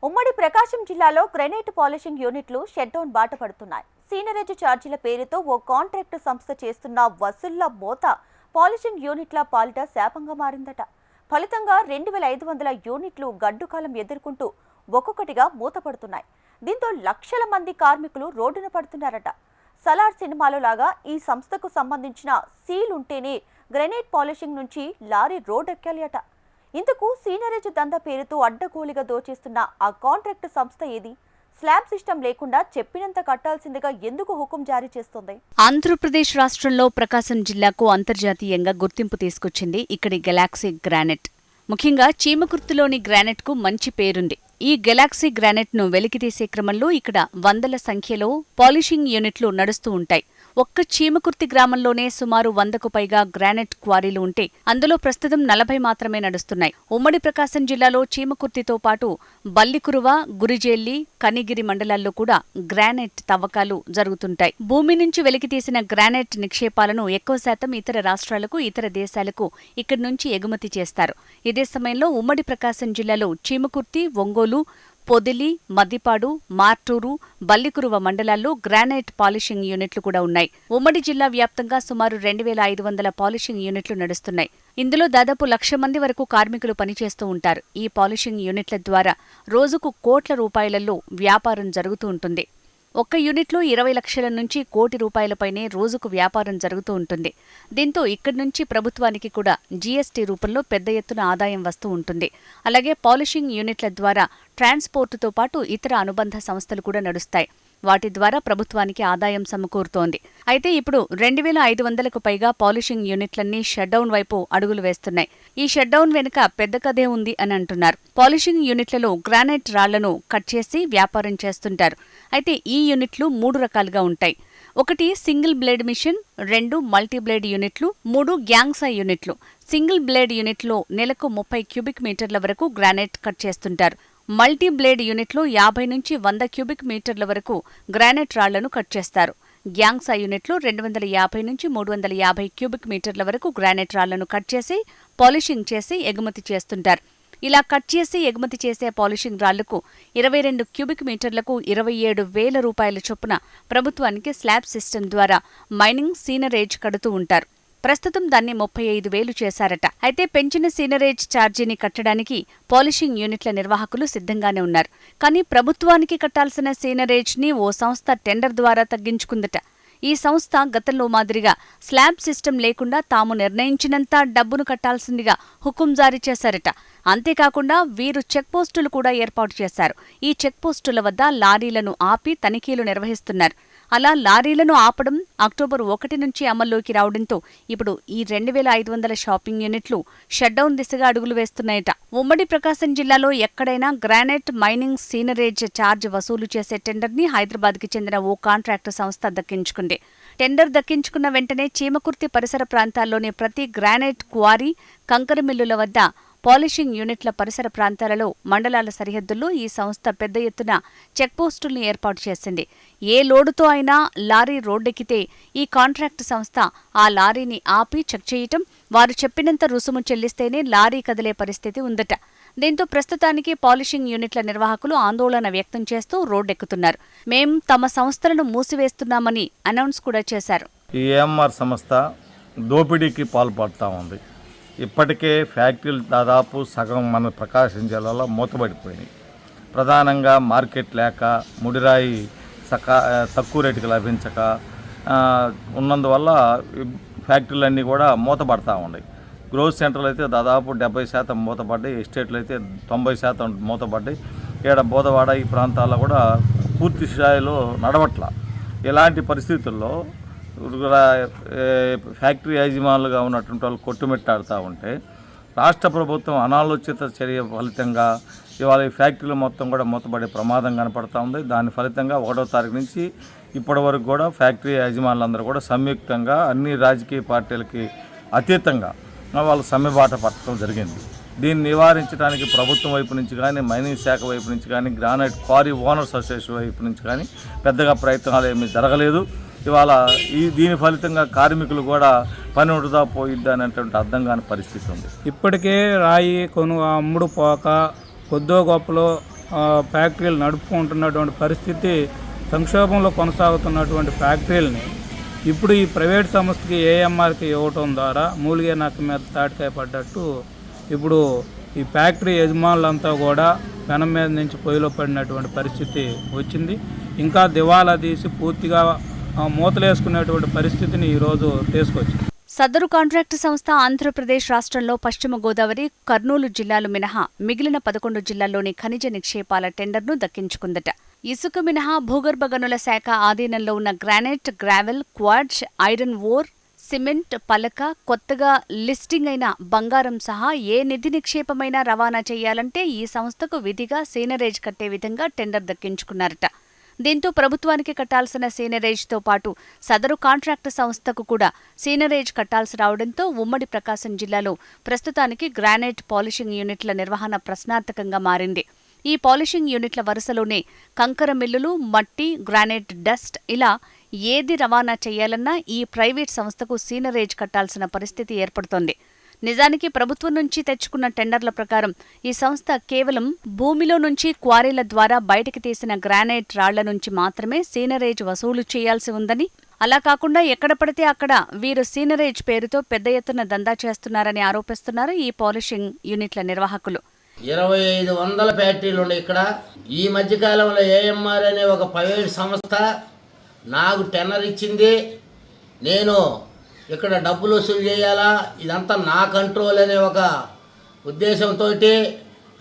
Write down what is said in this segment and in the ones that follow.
ఉమ్మడి ప్రకాశం జిల్లాలో granite polishing యూనిట్లు షట్డౌన్ బాట పడుతున్నాయి. సీనరేజ్ ఛార్జీల పేరుతో ఓ కాంట్రాక్ట్ సంస్థ చేస్తున్న వసూళ్ల మోత పాలిషింగ్ యూనిట్ల పాలిట శాపంగా మారిందట. ఫలితంగా 2500 యూనిట్లు గడ్డుకాలం ఎదుర్కొంటూ ఒక్కొక్కటిగా మూతపడుతున్నాయి. దీంతో లక్షల మంది కార్మికులు రోడ్డున పడుతున్నారట. సలార్ సినిమాలో లాగా ఈ సంస్థకు సంబంధించిన సీల్ ఉంటేనే గ్రెనైట్ పాలిషింగ్ నుంచి లారీ రోడ్ ఎక్కాలి అట. ఇందుకు సీనరేజ్ దంద పేరుతో అడ్డగోలిగా దోచేస్తున్న ఆ కాంట్రాక్ట్ సంస్థ ఏది? స్లాబ్ సిస్టమ్ లేకుండా చెప్పినంత కట్టాల్సిందిగా ఎందుకు హుకుం జారీ చేస్తుంది? ఆంధ్రప్రదేశ్ రాష్ట్రంలో ప్రకాశం జిల్లాకు అంతర్జాతీయంగా గుర్తింపు తీసుకొచ్చింది ఇక్కడి గెలాక్సీ గ్రానైట్. ముఖ్యంగా చీమకుర్తిలోని గ్రానైట్ కు మంచి పేరుంది. ఈ గెలాక్సీ గ్రానైట్ ను వెలికితీసే క్రమంలో ఇక్కడ వందల సంఖ్యలో పాలిషింగ్ యూనిట్లు నడుస్తూ ఉంటాయి. ఒక్క చీమకుర్తి గ్రామంలోనే సుమారు 100కు పైగా గ్రానైట్ క్వారీలు ఉంటే అందులో ప్రస్తుతం 40 మాత్రమే నడుస్తున్నాయి. ఉమ్మడి ప్రకాశం జిల్లాలో చీమకుర్తితో పాటు బల్లికురువ, గురిజేల్లి, కనిగిరి మండలాల్లో కూడా గ్రానైట్ తవ్వకాలు జరుగుతుంటాయి. భూమి నుంచి వెలికితీసిన గ్రానైట్ నిక్షేపాలను ఎక్కువ శాతం ఇతర రాష్ట్రాలకు, ఇతర దేశాలకు ఇక్కడి నుంచి ఎగుమతి చేస్తారు. ఇదే సమయంలో ఉమ్మడి ప్రకాశం జిల్లాలో చీమకుర్తి, ఒంగోలు, పొదిలి, మద్దిపాడు, మార్టూరు, బల్లికురువ మండలాల్లో గ్రానైట్ పాలిషింగ్ యూనిట్లు కూడా ఉన్నాయి. ఉమ్మడి జిల్లా వ్యాప్తంగా సుమారు 2500 పాలిషింగ్ యూనిట్లు నడుస్తున్నాయి. ఇందులో దాదాపు 1,00,000 మంది వరకు కార్మికులు పనిచేస్తూ ఉంటారు. ఈ పాలిషింగ్ యూనిట్ల ద్వారా రోజుకు కోట్ల రూపాయలలో వ్యాపారం జరుగుతూ ఉంటుంది. ఒక్క యూనిట్లో 20 లక్షల నుంచి కోటి రూపాయలపైనే రోజుకు వ్యాపారం జరుగుతూ ఉంటుంది. దీంతో ఇక్కడి నుంచి ప్రభుత్వానికి కూడా జీఎస్టీ రూపంలో పెద్ద ఎత్తున ఆదాయం వస్తూ ఉంటుంది. అలాగే పాలిషింగ్ యూనిట్ల ద్వారా ట్రాన్స్పోర్టుతో పాటు ఇతర అనుబంధ సంస్థలు కూడా నడుస్తాయి. వాటి ద్వారా ప్రభుత్వానికి ఆదాయం సమకూరుతోంది. అయితే ఇప్పుడు 2500కు పైగా పాలిషింగ్ యూనిట్లన్నీ షట్డౌన్ వైపు అడుగులు వేస్తున్నాయి. ఈ షట్డౌన్ వెనుక పెద్ద కథే ఉంది అని అంటున్నారు. పాలిషింగ్ యూనిట్లలో గ్రానైట్ రాళ్లను కట్ చేసి వ్యాపారం చేస్తుంటారు. అయితే ఈ యూనిట్లు 3 రకాలుగా ఉంటాయి. 1 single blade machine, 2 multi blade యూనిట్లు, 3 గ్యాంగ్సా యూనిట్లు. సింగిల్ బ్లేడ్ యూనిట్లో నెలకు 30 క్యూబిక్ మీటర్ల వరకు గ్రానైట్ కట్ చేస్తుంటారు. మల్టీ బ్లేడ్ యూనిట్లో 50 నుంచి 100 క్యూబిక్ మీటర్ల వరకు గ్రానైట్ రాళ్లను కట్ చేస్తారు. గ్యాంగ్సా యూనిట్లో 250 నుంచి 350 క్యూబిక్ మీటర్ల వరకు గ్రానైట్ రాళ్లను కట్ చేసి పాలిషింగ్ చేసి ఎగుమతి చేస్తుంటారు. ఇలా కట్ చేసి ఎగుమతి చేసే పాలిషింగ్ రాళ్లకు 22 క్యూబిక్ మీటర్లకు 27,000 రూపాయల చొప్పున ప్రభుత్వానికి స్లాబ్ సిస్టమ్ ద్వారా మైనింగ్ సీనరేజ్ కడుతూ ఉంటారు. ప్రస్తుతం దాన్ని 35,000 చేశారట. అయితే పెంచిన సీనరేజ్ ఛార్జీని కట్టడానికి పాలిషింగ్ యూనిట్ల నిర్వాహకులు సిద్ధంగానే ఉన్నారు. కానీ ప్రభుత్వానికి కట్టాల్సిన సీనరేజ్ ని ఓ సంస్థ టెండర్ ద్వారా తగ్గించుకుందట. ఈ సంస్థ గతంలో మాదిరిగా స్లాబ్ సిస్టమ్ లేకుండా తాము నిర్ణయించినంత డబ్బును కట్టాల్సిందిగా హుకుం జారీ చేశారట. అంతేకాకుండా వీరు చెక్పోస్టులు కూడా ఏర్పాటు చేశారు. ఈ చెక్పోస్టుల వద్ద లారీలను ఆపి తనిఖీలు నిర్వహిస్తున్నారు. అలా లారీలను ఆపడం అక్టోబర్ 1 నుంచి అమల్లోకి రావడంతో ఇప్పుడు ఈ 2500 షాపింగ్ యూనిట్లు షట్డౌన్ దిశగా అడుగులు వేస్తున్నాయట. ఉమ్మడి ప్రకాశం జిల్లాలో ఎక్కడైనా గ్రానైట్ మైనింగ్ సీనరేజ్ ఛార్జ్ వసూలు చేసే టెండర్ని హైదరాబాద్కి చెందిన ఓ కాంట్రాక్టు సంస్థ దక్కించుకుంది. టెండర్ దక్కించుకున్న వెంటనే చీమకుర్తి పరిసర ప్రాంతాల్లోని ప్రతి గ్రానైట్ క్వారీ, కంకర మిల్లుల వద్ద, పాలిషింగ్ యూనిట్ల పరిసర ప్రాంతాలలో, మండలాల సరిహద్దుల్లో ఈ సంస్థ పెద్ద ఎత్తున చెక్పోస్టుల్ని ఏర్పాటు చేసింది. ఏ లోడుతో అయినా లారీ రోడ్డెక్కితే ఈ కాంట్రాక్టు సంస్థ ఆ లారీని ఆపి చెక్ చేయటం, వారు చెప్పినంత రుసుము చెల్లిస్తేనే లారీ కదిలే పరిస్థితి ఉందట. దీంతో ప్రస్తుతానికి పాలిషింగ్ యూనిట్ల నిర్వాహకులు ఆందోళన వ్యక్తం చేస్తూ రోడ్డెక్కుతున్నారు. మేం తమ సంస్థలను మూసివేస్తున్నామని అనౌన్స్ కూడా చేశారు. ఈ ఏఎంఆర్ సంస్థ దోపిడీకి పాల్పడుతూ ఉంది. ఇప్పటికే ఫ్యాక్టరీలు దాదాపు సగం మన ప్రకాశం జిల్లాలో మూతబడిపోయినాయి. ప్రధానంగా మార్కెట్ లేక, ముడిరాయి తక్కువ రేటుకి లభించక ఉన్నందువల్ల ఫ్యాక్టరీలన్నీ కూడా మూతపడతా ఉన్నాయి. గ్రోత్ సెంటర్లు అయితే దాదాపు 70% మూతపడ్డాయి, ఎస్టేట్లు అయితే 90% మూతపడ్డాయి. ఇక్కడ బోధవాడ ఈ ప్రాంతాల్లో కూడా పూర్తి స్థాయిలో నడవట్ల. ఇలాంటి పరిస్థితుల్లో ఫ్యాక్టరీ యాజమానులుగా ఉన్నటువంటి వాళ్ళు కొట్టుమిట్టాడుతూ ఉంటే రాష్ట్ర ప్రభుత్వం అనాలోచిత చర్య ఫలితంగా ఇవాళ ఈ ఫ్యాక్టరీలు మొత్తం కూడా మూతపడే ప్రమాదం కనపడుతూ ఉంది. దాని ఫలితంగా 1వ తారీఖు నుంచి ఇప్పటి వరకు కూడా ఫ్యాక్టరీ యాజమానులందరూ కూడా సంయుక్తంగా అన్ని రాజకీయ పార్టీలకి అతీతంగా వాళ్ళు సమ్మెబాట పట్టడం జరిగింది. దీన్ని నివారించడానికి ప్రభుత్వం వైపు నుంచి కానీ, మైనింగ్ శాఖ వైపు నుంచి కానీ, గ్రానైట్ క్వారీ ఓనర్స్ అసోసియేషన్ వైపు నుంచి కానీ పెద్దగా ప్రయత్నాలు ఏమీ జరగలేదు. ఇవాళ దీని ఫలితంగా కార్మికులు కూడా పని వృధా పోయిద్ది అనేటువంటి అర్థం కాని పరిస్థితి ఉంది. ఇప్పటికే రాయి అమ్ముడు పోక కొద్దో గొప్పలో ఫ్యాక్టరీలు నడుపుకుంటున్నటువంటి పరిస్థితి, సంక్షోభంలో కొనసాగుతున్నటువంటి ఫ్యాక్టరీలని ఇప్పుడు ఈ ప్రైవేట్ సంస్థకి ఏఎంఆర్కి ఇవ్వటం ద్వారా మూలిగే నక్క మీద తాటికాయ పడ్డట్టు ఇప్పుడు ఈ ఫ్యాక్టరీ యజమానులంతా కూడా పెనం మీద నుంచి పొయ్యిలో పడినటువంటి పరిస్థితి వచ్చింది. ఇంకా దివాలా తీసి పూర్తిగా మూతలేసుకునేటువంటి పరిస్థితిని ఈరోజు తీసుకొచ్చింది. సదరు కాంట్రాక్టు సంస్థ ఆంధ్రప్రదేశ్ రాష్ట్రంలో పశ్చిమ గోదావరి, కర్నూలు జిల్లాలు మినహా మిగిలిన 11 జిల్లాల్లోని ఖనిజ నిక్షేపాల టెండర్ను దక్కించుకుందట. ఇసుక మినహా భూగర్భ గనుల శాఖ ఆధీనంలో ఉన్న granite, gravel, quartz, iron ore, cement, పలక, కొత్తగా లిస్టింగ్ అయిన బంగారం సహా ఏ నిధి నిక్షేపమైనా రవాణా చేయాలంటే ఈ సంస్థకు విధిగా సీనరేజ్ కట్టే విధంగా టెండర్ దక్కించుకున్నారట. దీంతో ప్రభుత్వానికి కట్టాల్సిన సీనరేజ్తో పాటు సదరు కాంట్రాక్టు సంస్థకు కూడా సీనరేజ్ కట్టాల్సి రావడంతో ఉమ్మడి ప్రకాశం జిల్లాలో ప్రస్తుతానికి గ్రానైట్ పాలిషింగ్ యూనిట్ల నిర్వహణ ప్రశ్నార్థకంగా మారింది. ఈ పాలిషింగ్ యూనిట్ల వరుసలోనే కంకర మిల్లులు, మట్టి, గ్రానైట్ డస్ట్ ఇలా ఏది రవాణా చేయాలన్నా ఈ ప్రైవేట్ సంస్థకు సీనరేజ్ కట్టాల్సిన పరిస్థితి ఏర్పడుతోంది. నిజానికి ప్రభుత్వం నుంచి తెచ్చుకున్న టెండర్ల ప్రకారం ఈ సంస్థ కేవలం భూమిలో నుంచి క్వారీల ద్వారా బయటకు తీసిన గ్రానైట్ రాళ్ల నుంచి మాత్రమే సీనరేజ్ వసూలు చేయాల్సి ఉందని, అలా కాకుండా ఎక్కడ పడితే అక్కడ వీరు సీనరేజ్ పేరుతో పెద్ద ఎత్తున దందా చేస్తున్నారని ఆరోపిస్తున్నారు ఈ పాలిషింగ్ యూనిట్ల నిర్వాహకులు. 2500 ఫ్యాక్టరీలు ఉన్నాయి ఇక్కడ. ఈ మధ్యకాలంలో ఏఎంఆర్ అనే ఒక ప్రైవేట్ సంస్థ నాకు టెండర్ ఇచ్చింది. నేను ఇక్కడ డబ్బులు వసూలు చేయాలా, ఇదంతా నా కంట్రోల్ అనే ఒక ఉద్దేశంతో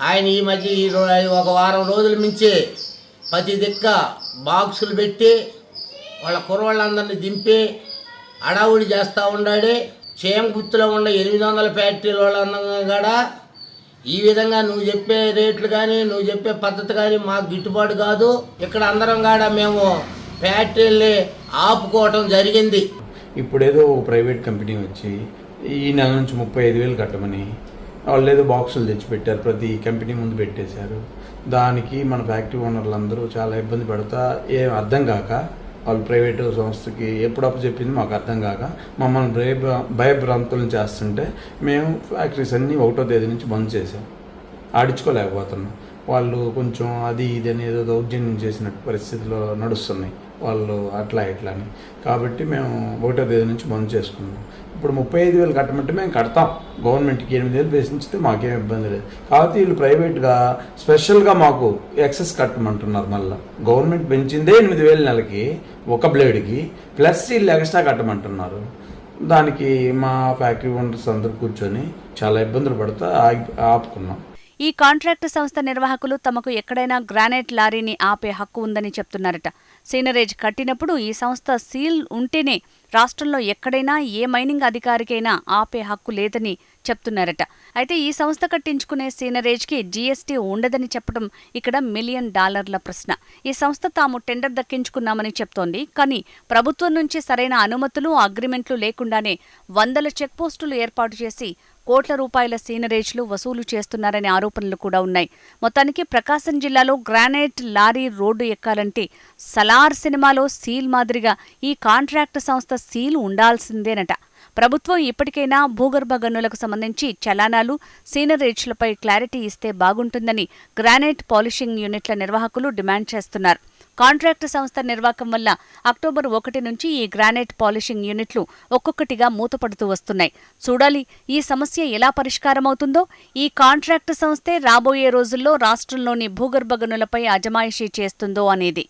ఆయన ఈ మధ్య ఒక వారం రోజుల నుంచి ప్రతి దిక్క బాక్సులు పెట్టి వాళ్ళ కుర్రవాళ్ళందరినీ దింపి అడావుడి చేస్తూ ఉన్నాడు. చేమగుర్తులో ఉన్న 800 ఫ్యాక్టరీల వాళ్ళందరూ కూడా ఈ విధంగా నువ్వు చెప్పే రేట్లు కానీ నువ్వు చెప్పే పద్ధతి కానీ మాకు గిట్టుబాటు కాదు, ఇక్కడ అందరం కూడా మేము ఫ్యాక్టరీల్ని ఆపుకోవటం జరిగింది. ఇప్పుడేదో ఒక ప్రైవేట్ కంపెనీ వచ్చి ఈ నెల నుంచి 35,000 కట్టమని వాళ్ళు ఏదో బాక్సులు తెచ్చిపెట్టారు, ప్రతి కంపెనీ ముందు పెట్టేశారు. దానికి మన ఫ్యాక్టరీ ఓనర్లందరూ చాలా ఇబ్బంది పడతా ఏం అర్థం కాక వాళ్ళు ప్రైవేటు సంస్థకి ఎప్పుడప్పుడు చెప్పింది మాకు అర్థం కాక మమ్మల్ని భయభ్రాంతులను చేస్తుంటే మేము ఫ్యాక్టరీస్ అన్నీ 1వ తేదీ నుంచి బంద్ చేసాం. ఆడించుకోలేకపోతున్నాం. వాళ్ళు కొంచెం అది ఇది అనేది దౌర్జన్యం చేసినట్టు పరిస్థితిలో నడుస్తున్నాయి వాళ్ళు అట్లా ఇట్లా అని. కాబట్టి మేము 1వ తేదీ నుంచి బంద్ చేసుకున్నాం. ఇప్పుడు 35,000 కట్టమంటే మేము కడతాం. గవర్నమెంట్కి 8,000 వేసించితే మాకేం ఇబ్బంది లేదు. కాబట్టి వీళ్ళు ప్రైవేట్గా స్పెషల్గా మాకు ఎక్సెస్ కట్టమంటున్నారు. మళ్ళీ గవర్నమెంట్ పెంచిందే 8,000 నెలకి ఒక బ్లేడ్కి, ప్లస్ వీళ్ళు ఎక్స్ట్రా కట్టమంటున్నారు. దానికి మా ఫ్యాక్టరీ ఓనర్స్ అందరూ కూర్చొని చాలా ఇబ్బందులు పడుతూ ఆపుకున్నాం. ఈ కాంట్రాక్టు సంస్థ నిర్వాహకులు తమకు ఎక్కడైనా గ్రానైట్ లారీని ఆపే హక్కు ఉందని చెప్తున్నారట. సీనరేజ్ కట్టినప్పుడు ఈ సంస్థ సీల్ ఉంటేనే రాష్ట్రంలో ఎక్కడైనా ఏ మైనింగ్ అధికారికైనా ఆపే హక్కు లేదని చెప్తున్నారట. అయితే ఈ సంస్థ కట్టించుకునే సీనరేజ్కి జీఎస్టీ ఉండదని చెప్పడం ఇక్కడ $1 మిలియన్ ప్రశ్న. ఈ సంస్థ తాము టెండర్ దక్కించుకున్నామని చెప్తోంది. కానీ ప్రభుత్వం నుంచి సరైన అనుమతులు, అగ్రిమెంట్లు లేకుండానే 100 చెక్పోస్టులు ఏర్పాటు చేసి కోట్ల రూపాయల సీనరేజ్లు వసూలు చేస్తున్నారనే ఆరోపణలు కూడా ఉన్నాయి. మొత్తానికి ప్రకాశం జిల్లాలో గ్రానైట్ లారీ రోడ్డు ఎక్కాలంటే సలార్ సినిమాలో సీల్ మాదిరిగా ఈ కాంట్రాక్టు సంస్థ సీల్ ఉండాల్సిందేనట. ప్రభుత్వం ఇప్పటికైనా భూగర్భ గనులకు సంబంధించి చలానాలు, సీనరేజ్లపై క్లారిటీ ఇస్తే బాగుంటుందని గ్రానైట్ పాలిషింగ్ యూనిట్ల నిర్వాహకులు డిమాండ్ చేస్తున్నారు. కాంట్రాక్టు సంస్థ నిర్వాకం వల్ల అక్టోబర్ 1 నుంచి ఈ గ్రానైట్ పాలిషింగ్ యూనిట్లు ఒక్కొక్కటిగా మూతపడుతూ వస్తున్నాయి. చూడాలి ఈ సమస్య ఎలా పరిష్కారమవుతుందో. ఈ కాంట్రాక్టు సంస్థే రాబోయే రోజుల్లో రాష్ట్రంలోని భూగర్భ గనులపై అజమాయిషీ చేస్తుందో అనేది.